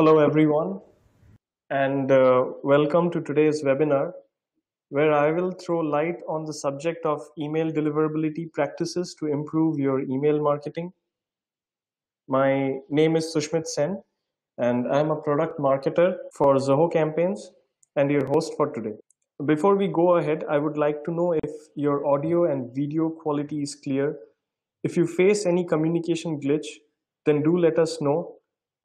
Hello, everyone, and welcome to today's webinar, where I will throw light on the subject of email deliverability practices to improve your email marketing. My name is Sushmit Sen, and I'm a product marketer for Zoho Campaigns and your host for today. Before we go ahead, I would like to know if your audio and video quality is clear. If you face any communication glitch, then do let us know,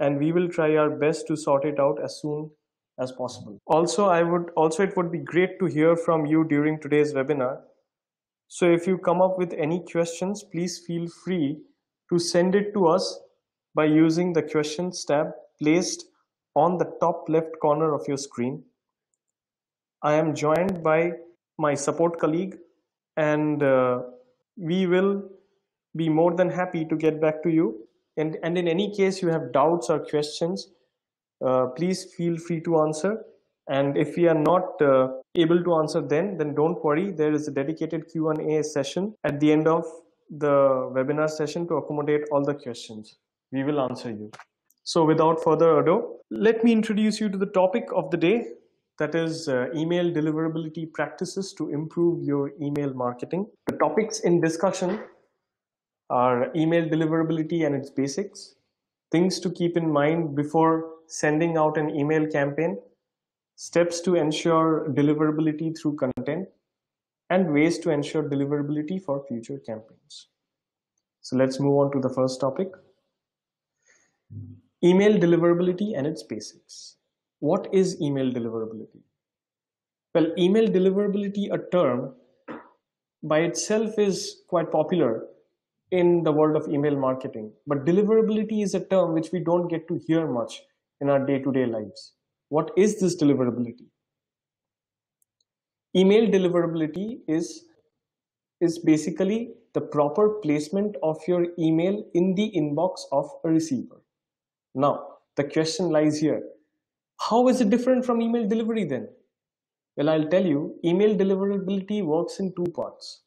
and we will try our best to sort it out as soon as possible. Also, it would be great to hear from you during today's webinar. So if you come up with any questions, please feel free to send it to us by using the questions tab placed on the top left corner of your screen. I am joined by my support colleague, and we will be more than happy to get back to you. And in any case you have doubts or questions, please feel free to answer. And if we are not able to answer then don't worry. There is a dedicated Q&A session at the end of the webinar session to accommodate all the questions. We will answer you. So without further ado, let me introduce you to the topic of the day, that is email deliverability practices to improve your email marketing. The topics in discussion are email deliverability and its basics, things to keep in mind before sending out an email campaign, steps to ensure deliverability through content, and ways to ensure deliverability for future campaigns. So let's move on to the first topic. Email deliverability and its basics. What is email deliverability? Well, email deliverability, a term by itself, is quite popular in the world of email marketing, but deliverability is a term which we don't get to hear much in our day-to-day lives. What is this deliverability? Email deliverability is basically the proper placement of your email in the inbox of a receiver. Now, the question lies here. How is it different from email delivery then? Well, I'll tell you, email deliverability works in two parts.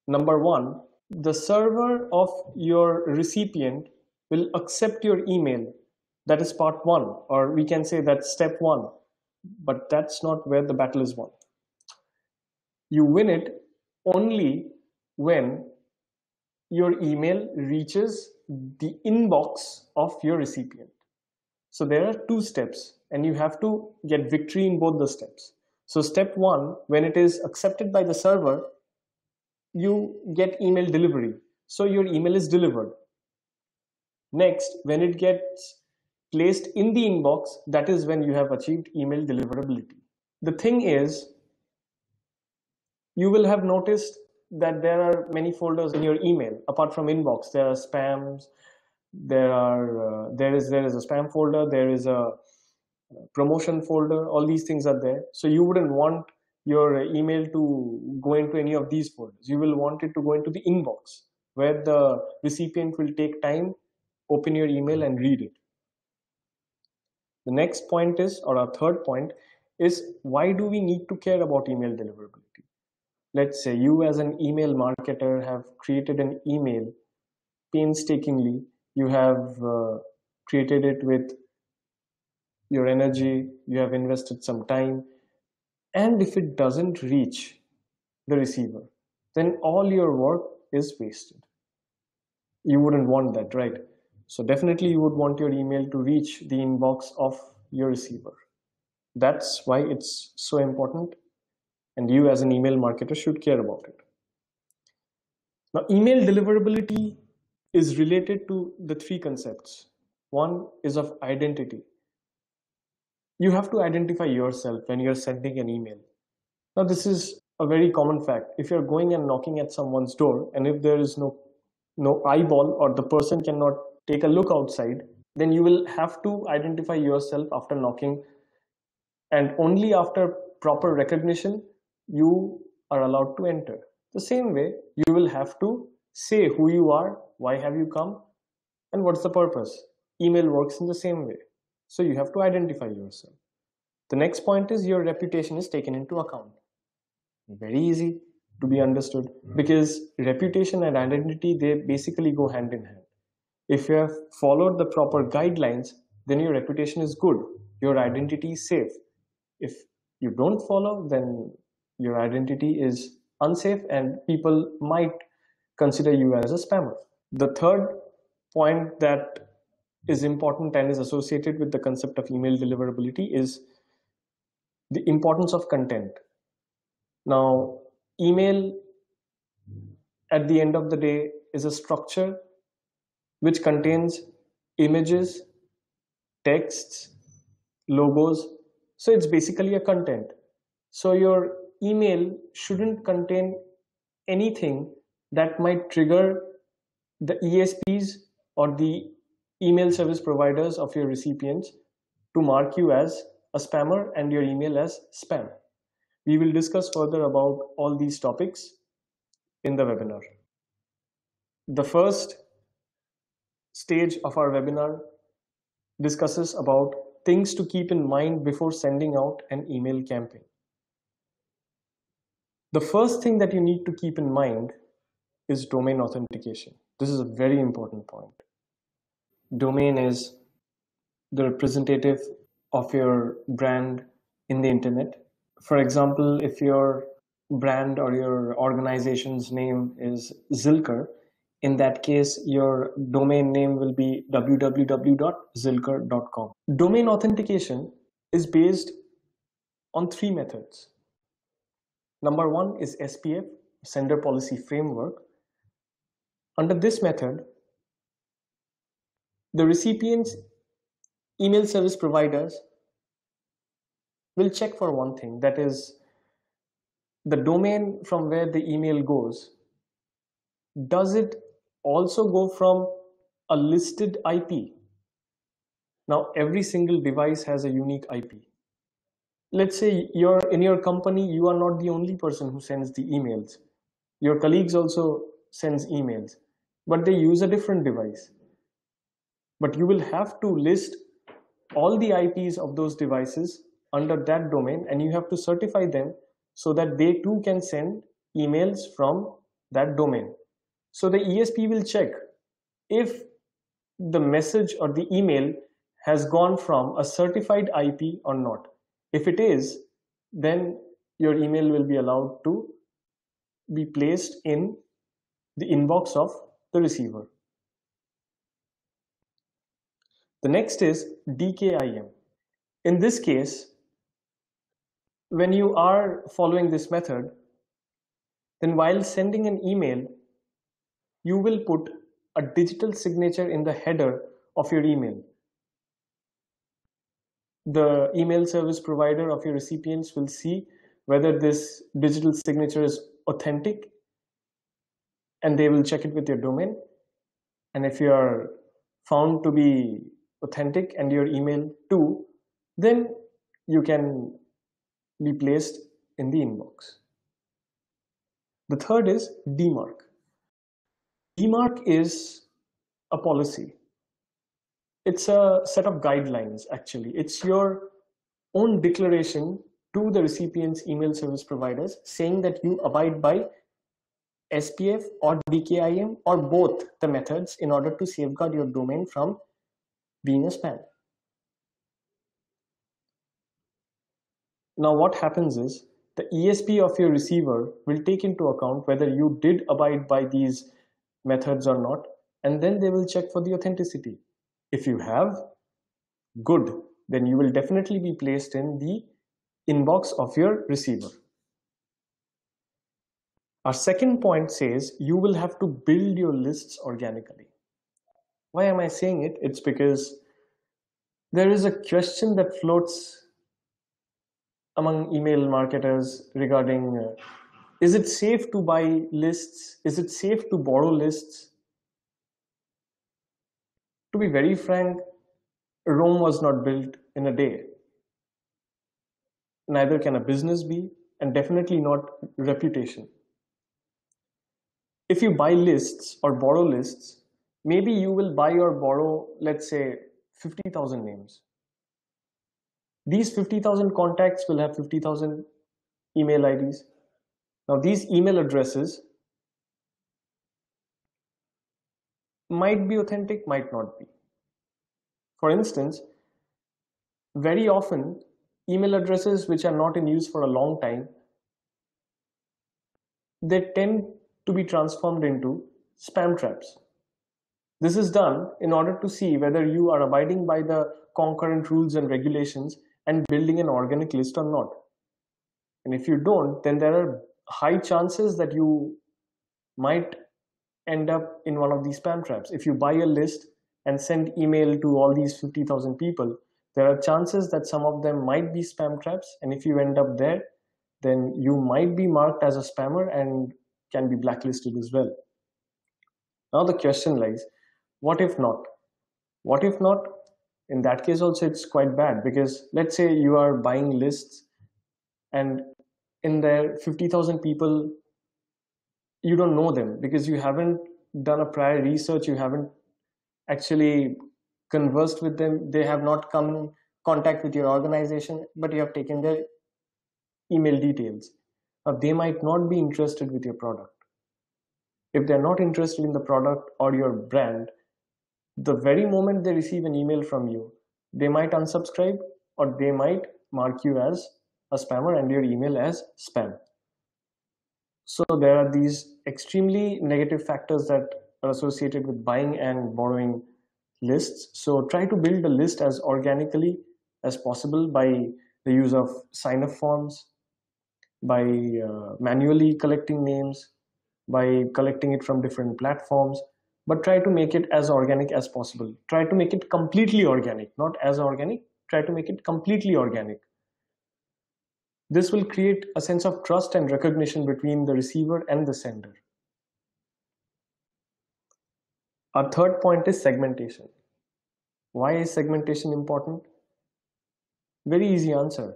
Number one, the server of your recipient will accept your email. That is part one, or we can say that's step one, but that's not where the battle is won. You win it only when your email reaches the inbox of your recipient. So there are two steps, and you have to get victory in both the steps. So step one, when it is accepted by the server, you get email delivery. So your email is delivered. Next, when it gets placed in the inbox, that is when you have achieved email deliverability. The thing is, you will have noticed that there are many folders in your email. Apart from inbox, there are spams, there is a spam folder, there is a promotion folder, all these things are there. So you wouldn't want your email to go into any of these folders. You will want it to go into the inbox, where the recipient will take time, open your email and read it. The next point is, or our third point is, why do we need to care about email deliverability? Let's say you as an email marketer have created an email painstakingly. You have created it with your energy, you have invested some time, and if it doesn't reach the receiver, then all your work is wasted. You wouldn't want that, right? So definitely you would want your email to reach the inbox of your receiver. That's why it's so important, and you as an email marketer should care about it. Now, email deliverability is related to the three concepts. One is of identity. You have to identify yourself when you're sending an email. Now, this is a very common fact. If you're going and knocking at someone's door, and if there is no eyeball, or the person cannot take a look outside, then you will have to identify yourself after knocking, and only after proper recognition you are allowed to enter. The same way, you will have to say who you are, why have you come, and what's the purpose. Email works in the same way. So you have to identify yourself. The next point is your reputation is taken into account. Very easy to be understood, because reputation and identity, they basically go hand in hand. If you have followed the proper guidelines, then your reputation is good. Your identity is safe. If you don't follow, then your identity is unsafe and people might consider you as a spammer. The third point that is important and is associated with the concept of email deliverability is the importance of content. Now, email at the end of the day is a structure which contains images, texts, logos. So it's basically a content. So your email shouldn't contain anything that might trigger the ESPs or the email service providers of your recipients to mark you as a spammer and your email as spam. We will discuss further about all these topics in the webinar. The first stage of our webinar discusses about things to keep in mind before sending out an email campaign. The first thing that you need to keep in mind is domain authentication. This is a very important point. Domain is the representative of your brand in the internet. For example, if your brand or your organization's name is Zilker, in that case, your domain name will be www.zilker.com. Domain authentication is based on three methods. Number one is SPF, Sender Policy Framework. Under this method, the recipient's email service providers will check for one thing, that is the domain from where the email goes. Does it also go from a listed IP? Now, every single device has a unique IP. Let's say in your company, you are not the only person who sends the emails. Your colleagues also sends emails, but they use a different device. But you will have to list all the IPs of those devices under that domain, and you have to certify them so that they too can send emails from that domain. So the ESP will check if the message or the email has gone from a certified IP or not. If it is, then your email will be allowed to be placed in the inbox of the receiver. The next is DKIM. In this case, when you are following this method, then while sending an email, you will put a digital signature in the header of your email. The email service provider of your recipients will see whether this digital signature is authentic, and they will check it with your domain. And if you are found to be authentic and your email too, then you can be placed in the inbox. The third is DMARC. DMARC is a policy. It's a set of guidelines, actually. It's your own declaration to the recipient's email service providers saying that you abide by SPF or DKIM or both the methods in order to safeguard your domain from being a spam. Now what happens is the ESP of your receiver will take into account whether you did abide by these methods or not, and then they will check for the authenticity. If you have, good, then you will definitely be placed in the inbox of your receiver. Our second point says you will have to build your lists organically. Why am I saying it? It's because there is a question that floats among email marketers regarding is it safe to buy lists? Is it safe to borrow lists? To be very frank, Rome was not built in a day. Neither can a business be, and definitely not reputation. If you buy lists or borrow lists, maybe you will buy or borrow, let's say, 50,000 names. These 50,000 contacts will have 50,000 email IDs. Now, these email addresses might be authentic, might not be. For instance, very often email addresses which are not in use for a long time, they tend to be transformed into spam traps. This is done in order to see whether you are abiding by the concurrent rules and regulations and building an organic list or not. And if you don't, then there are high chances that you might end up in one of these spam traps. If you buy a list and send email to all these 50,000 people, there are chances that some of them might be spam traps. And if you end up there, then you might be marked as a spammer and can be blacklisted as well. Now the question lies, what if not? What if not? In that case also it's quite bad, because let's say you are buying lists and in there 50,000 people, you don't know them because you haven't done a prior research, you haven't actually conversed with them, they have not come in contact with your organization, but you have taken their email details. Now they might not be interested with your product. If they're not interested in the product or your brand, the very moment they receive an email from you, they might unsubscribe or they might mark you as a spammer and your email as spam. So there are these extremely negative factors that are associated with buying and borrowing lists. So try to build a list as organically as possible by the use of sign-up forms, by manually collecting names, by collecting it from different platforms, but try to make it as organic as possible. Try to make it completely organic, not as organic, try to make it completely organic. This will create a sense of trust and recognition between the receiver and the sender. Our third point is segmentation. Why is segmentation important? Very easy answer.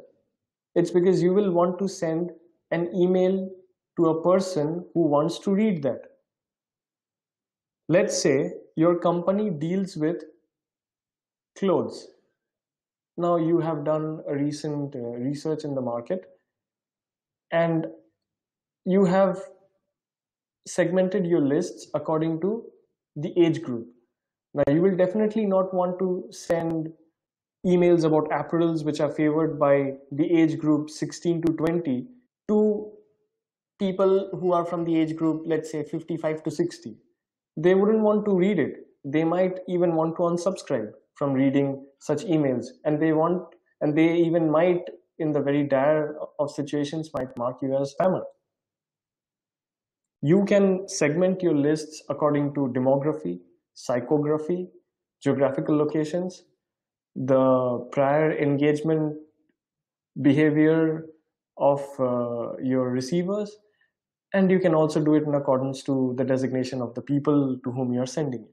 It's because you will want to send an email to a person who wants to read that. Let's say your company deals with clothes. Now you have done a recent research in the market and you have segmented your lists according to the age group. Now you will definitely not want to send emails about apparels which are favored by the age group 16 to 20 to people who are from the age group, let's say 55 to 60. They wouldn't want to read it. They might even want to unsubscribe from reading such emails, and they even might, in the very dire of situations, might mark you as a spammer. You can segment your lists according to demography, psychography, geographical locations, the prior engagement behavior of your receivers, and you can also do it in accordance to the designation of the people to whom you're sending it.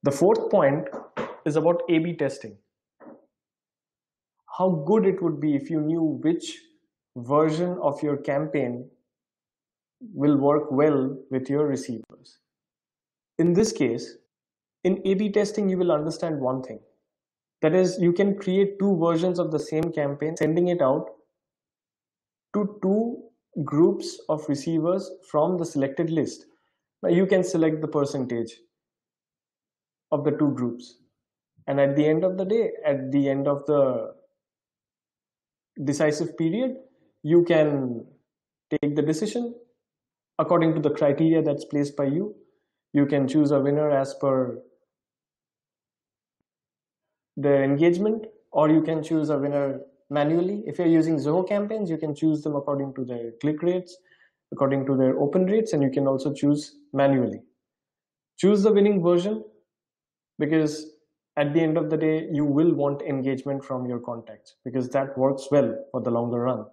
The fourth point is about A/B testing. How good it would be if you knew which version of your campaign will work well with your receivers. In this case, in A/B testing, you will understand one thing. That is, you can create two versions of the same campaign, sending it out to two groups of receivers from the selected list. Now you can select the percentage of the two groups. And at the end of the day, at the end of the decisive period, you can take the decision according to the criteria that's placed by you. You can choose a winner as per their engagement, or you can choose a winner manually. If you're using Zoho campaigns, you can choose them according to their click rates, according to their open rates, and you can also choose manually. Choose the winning version, because at the end of the day, you will want engagement from your contacts, because that works well for the longer run.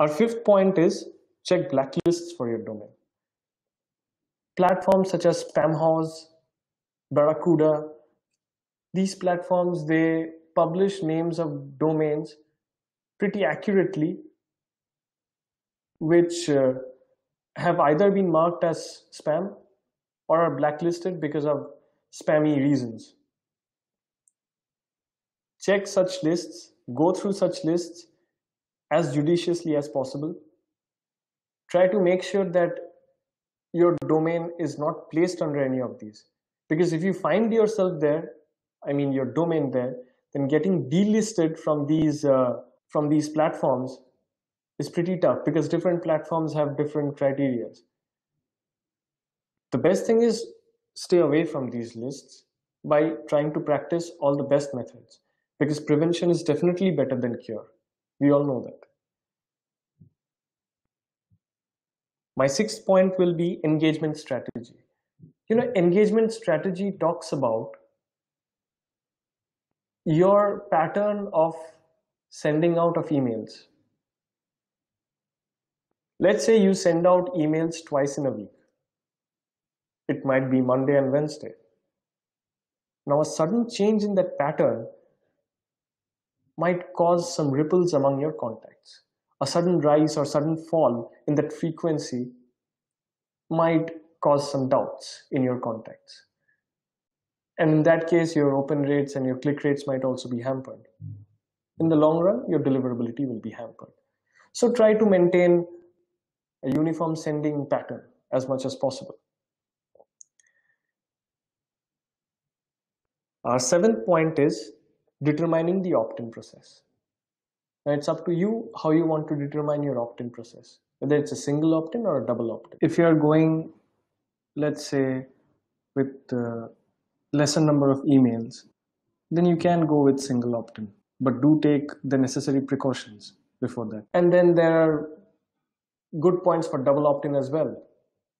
Our fifth point is check blacklists for your domain. Platforms such as Spamhaus, Barracuda, these platforms, they publish names of domains pretty accurately, which have either been marked as spam or are blacklisted because of spammy reasons. Check such lists, go through such lists as judiciously as possible. Try to make sure that your domain is not placed under any of these. Because if you find yourself there, I mean your domain there, then getting delisted from these platforms is pretty tough because different platforms have different criteria. The best thing is stay away from these lists by trying to practice all the best methods, because prevention is definitely better than cure. We all know that. My sixth point will be engagement strategy. Engagement strategy talks about your pattern of sending out of emails. Let's say you send out emails twice in a week. It might be Monday and Wednesday. Now, a sudden change in that pattern might cause some ripples among your contacts. A sudden rise or sudden fall in that frequency might cause some doubts in your contacts. And in that case, your open rates and your click rates might also be hampered. In the long run, your deliverability will be hampered. So try to maintain a uniform sending pattern as much as possible. Our seventh point is determining the opt-in process. Now it's up to you how you want to determine your opt-in process, whether it's a single opt-in or a double opt-in. If you're going, let's say, with lesser number of emails, then you can go with single opt-in, but do take the necessary precautions before that. And then there are good points for double opt-in as well.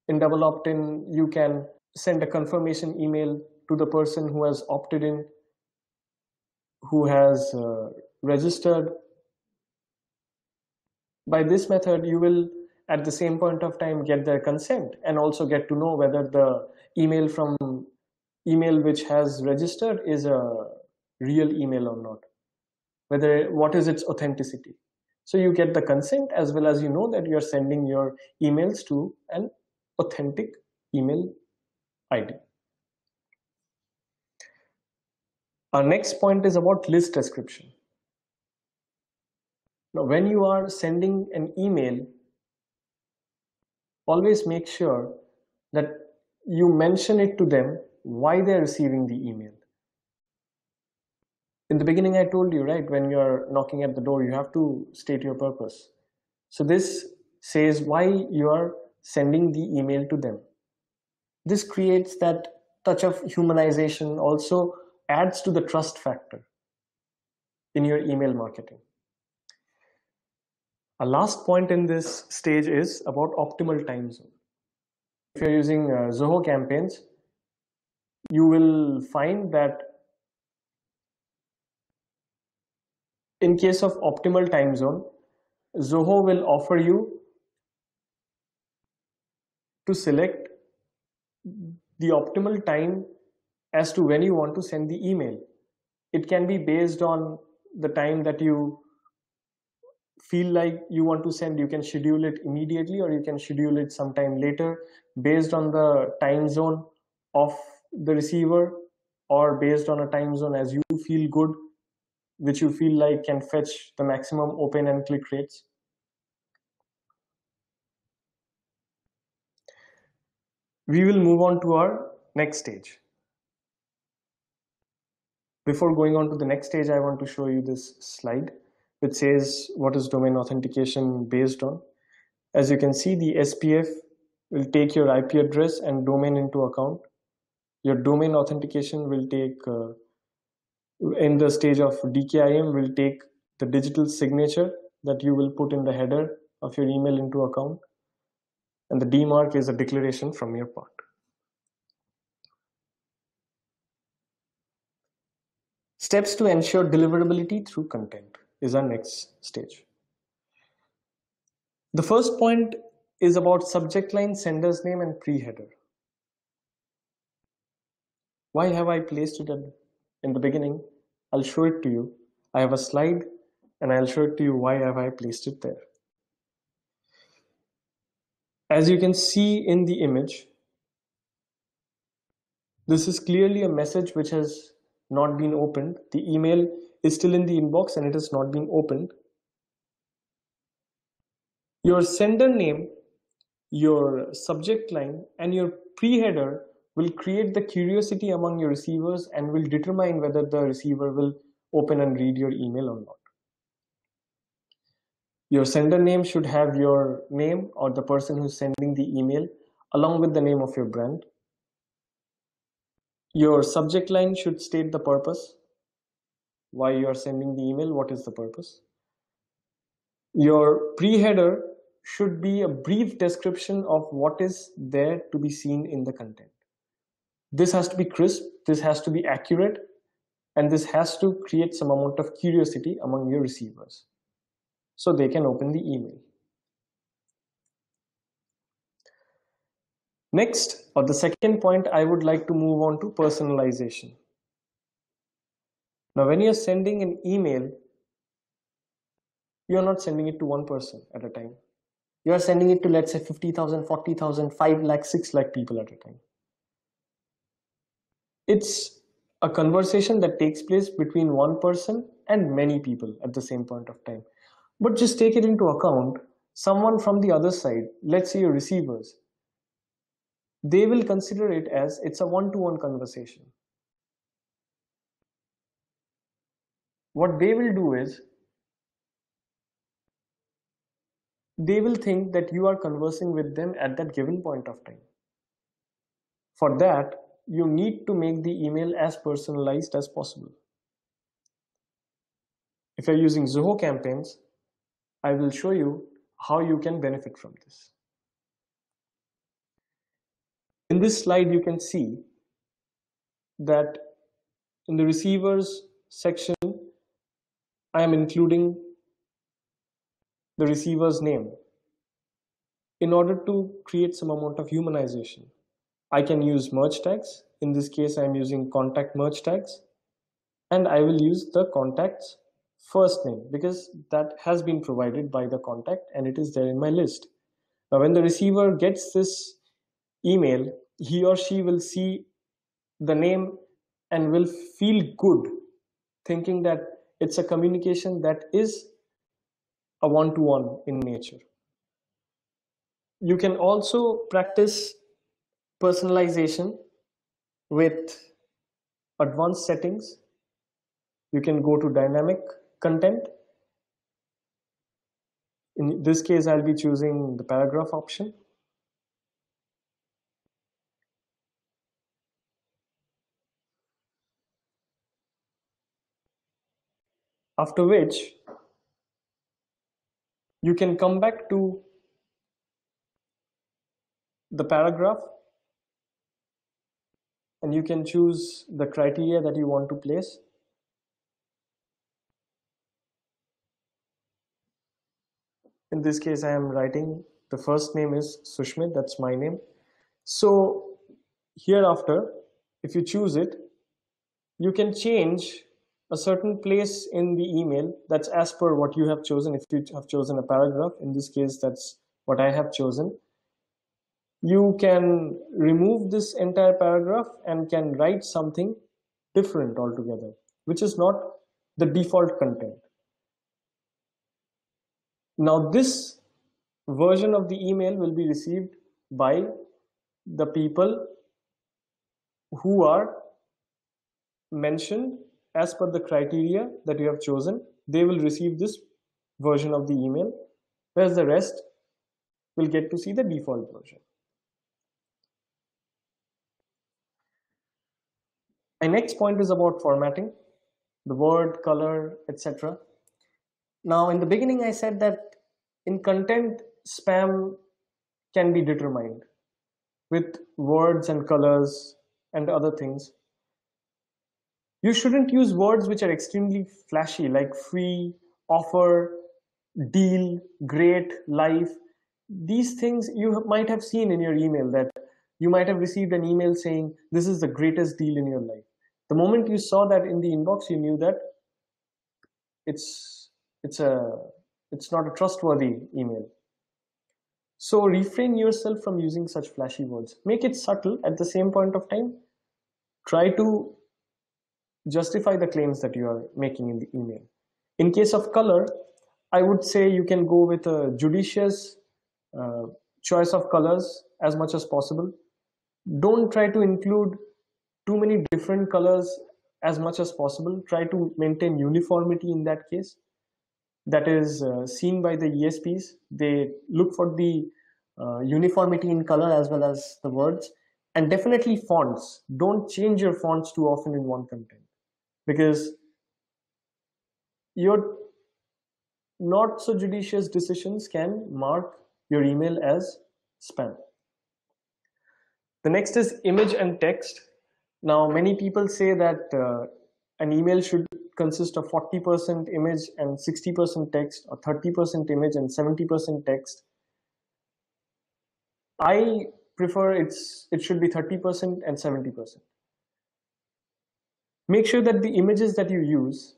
In double opt-in, you can send a confirmation email to the person who has opted in, who has registered. By this method, you will at the same point of time get their consent and also get to know whether the email which has registered is a real email or not, what is its authenticity. So you get the consent as well as you know that you're sending your emails to an authentic email ID. Our next point is about list description. Now, when you are sending an email, always make sure that you mention it to them why they're receiving the email. In the beginning, I told you, right, when you're knocking at the door, you have to state your purpose. So this says why you are sending the email to them. This creates that touch of humanization, also adds to the trust factor in your email marketing. Our last point in this stage is about optimal time zone. If you're using Zoho campaigns, you will find that in case of optimal time zone, Zoho will offer you to select the optimal time as to when you want to send the email. It can be based on the time that you feel like you want to send. You can schedule it immediately or you can schedule it sometime later based on the time zone of the receiver or based on a time zone as you feel good, which you feel like can fetch the maximum open and click rates. We will move on to our next stage. Before going on to the next stage, I want to show you this slide which says what is domain authentication based on. As you can see, the SPF will take your IP address and domain into account. Your domain authentication will take, in the stage of DKIM, will take the digital signature that you will put in the header of your email into account. And the DMARC is a declaration from your part. Steps to ensure deliverability through content is our next stage. The first point is about subject line, sender's name, and pre-header. Why have I placed it in the beginning? I'll show it to you. I have a slide and I'll show it to you why have I placed it there. As you can see in the image, this is clearly a message which has not been opened. The email is still in the inbox and it has not been opened. Your sender name, your subject line, and your pre-header will create the curiosity among your receivers and will determine whether the receiver will open and read your email or not. Your sender name should have your name or the person who's sending the email along with the name of your brand. Your subject line should state the purpose, why you are sending the email, what is the purpose. Your pre-header should be a brief description of what is there to be seen in the content. This has to be crisp, this has to be accurate, and this has to create some amount of curiosity among your receivers so they can open the email. Next, or the second point, I would like to move on to personalization. Now, when you're sending an email, you're not sending it to one person at a time. You're sending it to, let's say, 50,000, 40,000, 5 lakh, 6 lakh people at a time. It's a conversation that takes place between one person and many people at the same point of time. But just take it into account, someone from the other side, let's say your receivers, they will consider it as it's a one-to-one conversation. What they will do is, they will think that you are conversing with them at that given point of time. For that, you need to make the email as personalized as possible. If you're using Zoho campaigns, I will show you how you can benefit from this. In this slide, you can see that in the receivers section, I am including the receiver's name in order to create some amount of humanization. I can use merge tags. In this case, I'm using contact merge tags, and I will use the contact's first name because that has been provided by the contact and it is there in my list. Now, when the receiver gets this email, he or she will see the name and will feel good thinking that it's a communication that is a one-to-one in nature. You can also practice personalization with advanced settings. You can go to dynamic content. In this case, I'll be choosing the paragraph option. After which, you can come back to the paragraph and you can choose the criteria that you want to place. In this case, I am writing the first name is Sushmit, that's my name. So hereafter, if you choose it, you can change a certain place in the email that's as per what you have chosen. If you have chosen a paragraph, in this case, that's what I have chosen. You can remove this entire paragraph and can write something different altogether, which is not the default content. Now, this version of the email will be received by the people who are mentioned as per the criteria that you have chosen. They will receive this version of the email, whereas the rest will get to see the default version. My next point is about formatting, the word, color, etc. Now, in the beginning, I said that in content, spam can be determined with words and colors and other things. You shouldn't use words which are extremely flashy, like free, offer, deal, great, life. These things you might have seen in your email, that you might have received an email saying, this is the greatest deal in your life. The moment you saw that in the inbox, you knew that it's not a trustworthy email. So refrain yourself from using such flashy words. Make it subtle. At the same point of time, try to justify the claims that you are making in the email. In case of color, I would say you can go with a judicious choice of colors as much as possible. Don't try to include too many different colors as much as possible. Try to maintain uniformity in that case. That is seen by the ESPs. They look for the uniformity in color as well as the words. And definitely fonts. Don't change your fonts too often in one content, because your not so judicious decisions can mark your email as spam. The next is image and text. Now, many people say that an email should consist of 40% image and 60% text, or 30% image and 70% text. I prefer it should be 30% and 70%. Make sure that the images that you use,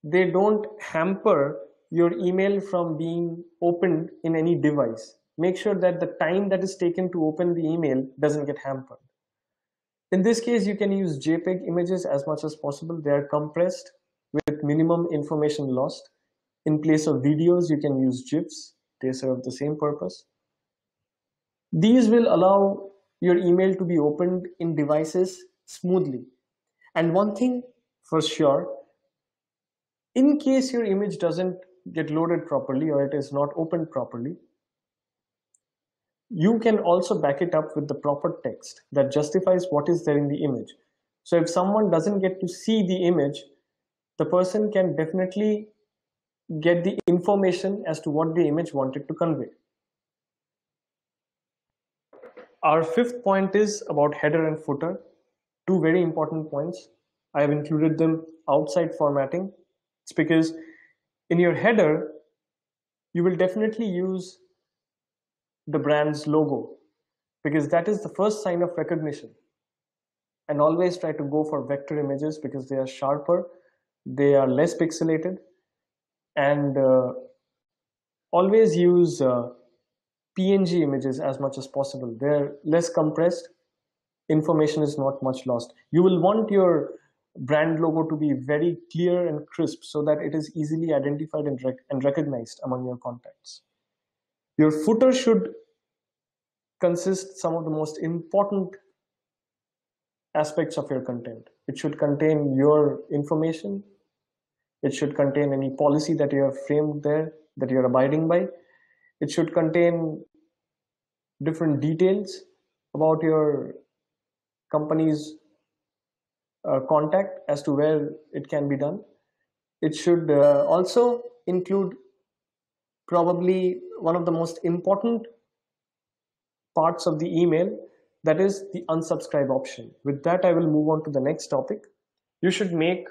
they don't hamper your email from being opened in any device. Make sure that the time that is taken to open the email doesn't get hampered. In this case, you can use JPEG images as much as possible. They are compressed with minimum information lost. In place of videos, you can use GIFs. They serve the same purpose. These will allow your email to be opened in devices smoothly. And one thing for sure, in case your image doesn't get loaded properly or it is not opened properly, you can also back it up with the proper text that justifies what is there in the image. So if someone doesn't get to see the image, the person can definitely get the information as to what the image wanted to convey. Our fifth point is about header and footer. Two very important points. I have included them outside formatting. It's because in your header, you will definitely use the brand's logo, because that is the first sign of recognition. And always try to go for vector images because they are sharper, they are less pixelated, and always use PNG images as much as possible. They're less compressed, information is not much lost. You will want your brand logo to be very clear and crisp so that it is easily identified and recognized among your contacts. Your footer should consist some of the most important aspects of your content. It should contain your information. It should contain any policy that you have framed there that you're abiding by. It should contain different details about your company's contact as to where it can be done. It should also include probably one of the most important parts of the email, that is the unsubscribe option. With that, I will move on to the next topic. You should make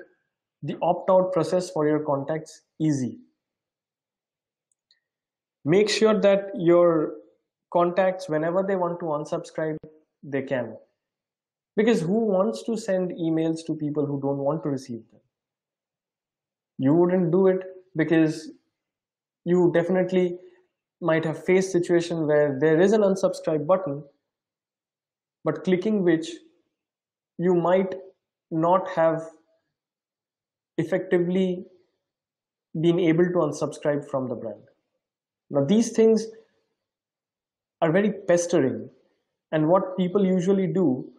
the opt-out process for your contacts easy. Make sure that your contacts, whenever they want to unsubscribe, they can. Because who wants to send emails to people who don't want to receive them? You wouldn't do it, because you definitely might have faced situation where there is an unsubscribe button, but clicking which you might not have effectively been able to unsubscribe from the brand. Now, these things are very pestering, and what people usually do,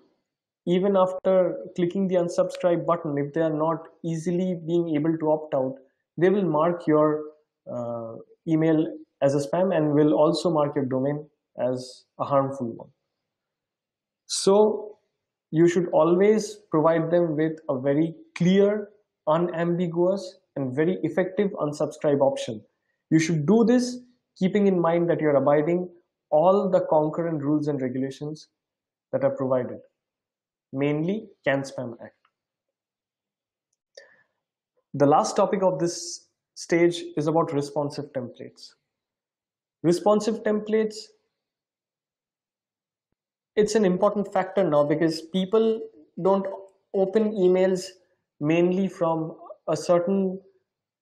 even after clicking the unsubscribe button, if they are not easily being able to opt out, they will mark your email as a spam and will also mark your domain as a harmful one. So you should always provide them with a very clear, unambiguous, and very effective unsubscribe option. You should do this keeping in mind that you're abiding all the concurrent rules and regulations that are provided, mainly CAN-SPAM Act. The last topic of this stage is about responsive templates. Responsive templates, it's an important factor now, because people don't open emails mainly from a certain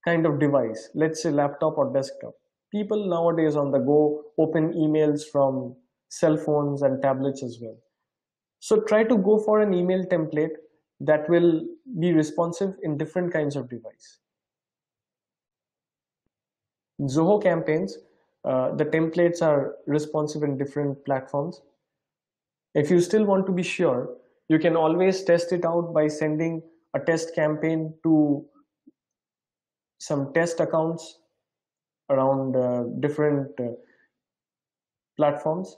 kind of device, let's say laptop or desktop. People nowadays on the go open emails from cell phones and tablets as well. So try to go for an email template that will be responsive in different kinds of device. Zoho campaigns, the templates are responsive in different platforms. If you still want to be sure, you can always test it out by sending a test campaign to some test accounts around different platforms,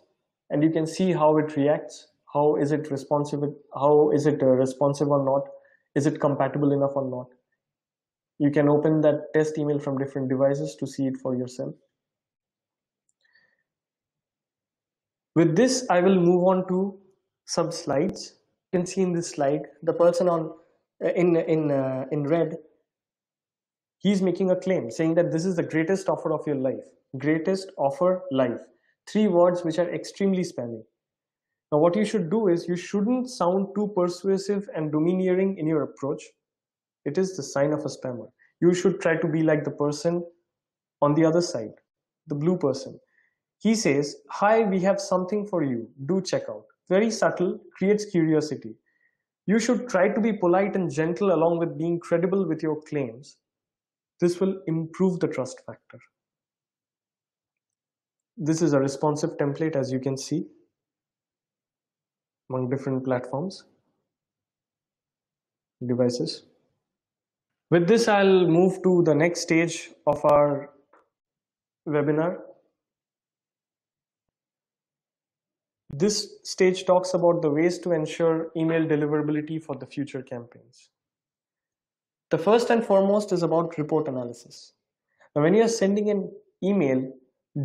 and you can see how it reacts. How is it responsive? How is it responsive or not? Is it compatible enough or not? You can open that test email from different devices to see it for yourself. With this, I will move on to some slides. You can see in this slide, the person on in red, he's making a claim saying that this is the greatest offer of your life. Greatest offer life. Three words which are extremely spammy. Now, what you should do is you shouldn't sound too persuasive and domineering in your approach. It is the sign of a spammer. You should try to be like the person on the other side, the blue person. He says, "Hi, we have something for you. Do check out." Very subtle, creates curiosity. You should try to be polite and gentle along with being credible with your claims. This will improve the trust factor. This is a responsive template, as you can see, among different platforms, devices. With this, I'll move to the next stage of our webinar. This stage talks about the ways to ensure email deliverability for the future campaigns. The first and foremost is about report analysis. Now, when you're sending an email,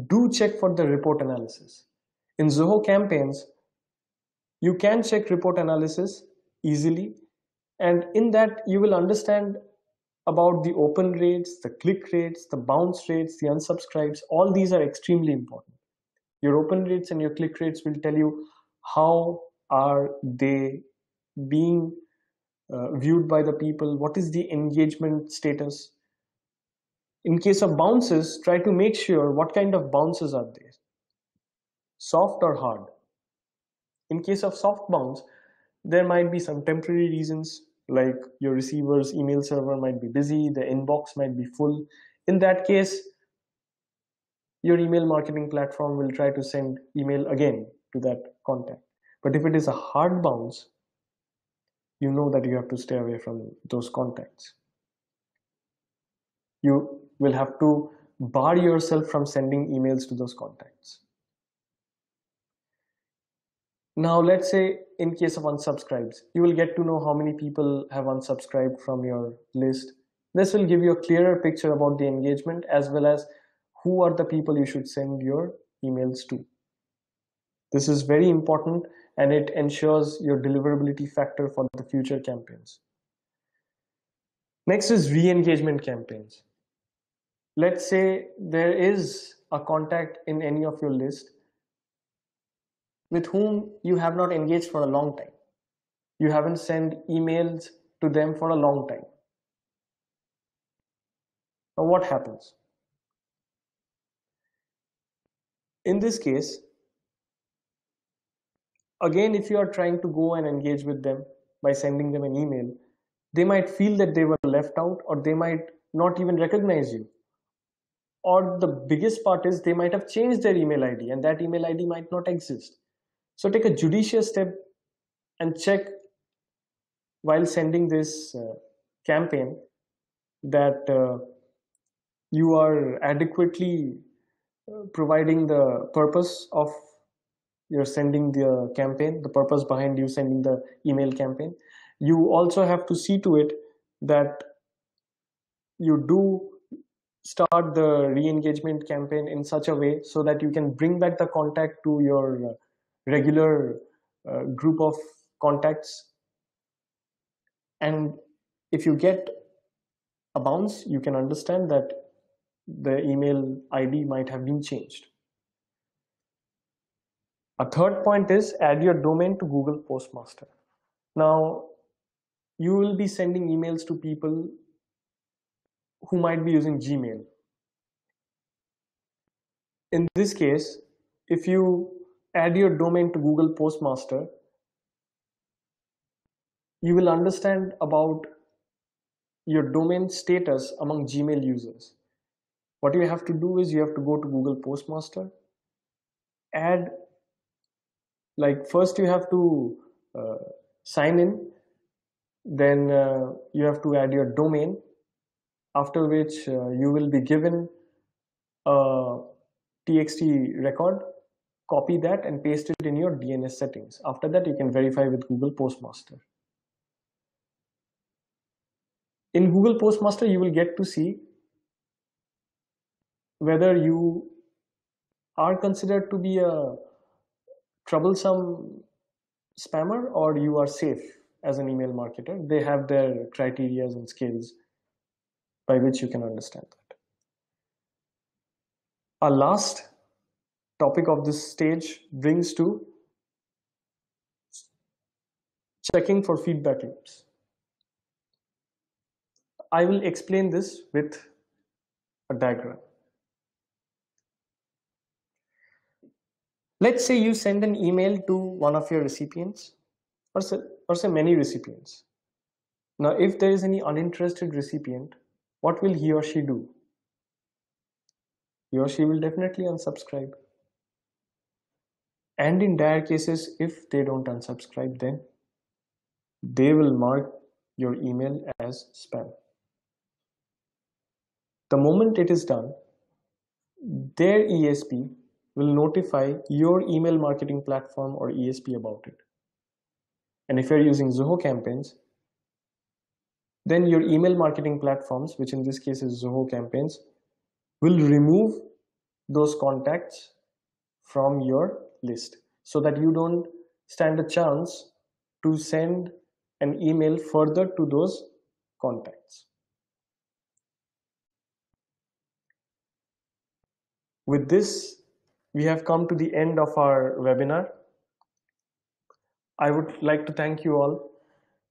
do check for the report analysis. In Zoho campaigns, you can check report analysis easily, and in that you will understand about the open rates, the click rates, the bounce rates, the unsubscribes. All these are extremely important. Your open rates and your click rates will tell you how are they being viewed by the people, what is the engagement status. In case of bounces, try to make sure what kind of bounces are there, soft or hard. In case of soft bounce, there might be some temporary reasons, like your receiver's email server might be busy, the inbox might be full. In that case, your email marketing platform will try to send email again to that contact. But if it is a hard bounce, you know that you have to stay away from those contacts. You will have to bar yourself from sending emails to those contacts. Now, let's say in case of unsubscribes, you will get to know how many people have unsubscribed from your list. This will give you a clearer picture about the engagement, as well as who are the people you should send your emails to. This is very important, and it ensures your deliverability factor for the future campaigns. Next is re-engagement campaigns. Let's say there is a contact in any of your list with whom you have not engaged for a long time. You haven't sent emails to them for a long time. Now, what happens? In this case, again, if you are trying to go and engage with them by sending them an email, they might feel that they were left out, or they might not even recognize you. Or the biggest part is they might have changed their email ID, and that email ID might not exist. So take a judicious step and check while sending this campaign that you are adequately providing the purpose of your sending the campaign, the purpose behind you sending the email campaign. You also have to see to it that you do start the re-engagement campaign in such a way so that you can bring back the contact to your regular group of contacts. And if you get a bounce, you can understand that the email ID might have been changed. A third point is add your domain to Google Postmaster. Now, you will be sending emails to people who might be using Gmail. In this case, if you add your domain to Google Postmaster, you will understand about your domain status among Gmail users. What you have to do is you have to go to Google Postmaster, add Like first you have to sign in, then you have to add your domain, after which you will be given a txt record. Copy that and paste it in your DNS settings. After that, you can verify with Google Postmaster. In Google Postmaster, you will get to see whether you are considered to be a troublesome spammer or you are safe as an email marketer. They have their criteria and scales by which you can understand that. Our last topic of this stage brings to checking for feedback loops. I will explain this with a diagram. Let's say you send an email to one of your recipients, or say many recipients. Now, if there is any uninterested recipient, what will he or she do? He or she will definitely unsubscribe. And in dire cases, if they don't unsubscribe, then they will mark your email as spam. The moment it is done, their ESP will notify your email marketing platform or ESP about it. And if you're using Zoho campaigns, then your email marketing platforms, which in this case is Zoho campaigns, will remove those contacts from your list so that you don't stand a chance to send an email further to those contacts. With this, we have come to the end of our webinar. I would like to thank you all.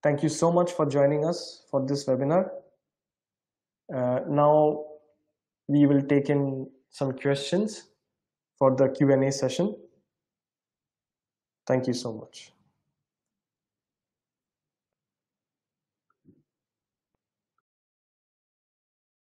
Thank you so much for joining us for this webinar. Now we will take in some questions for the Q&A session. Thank you so much.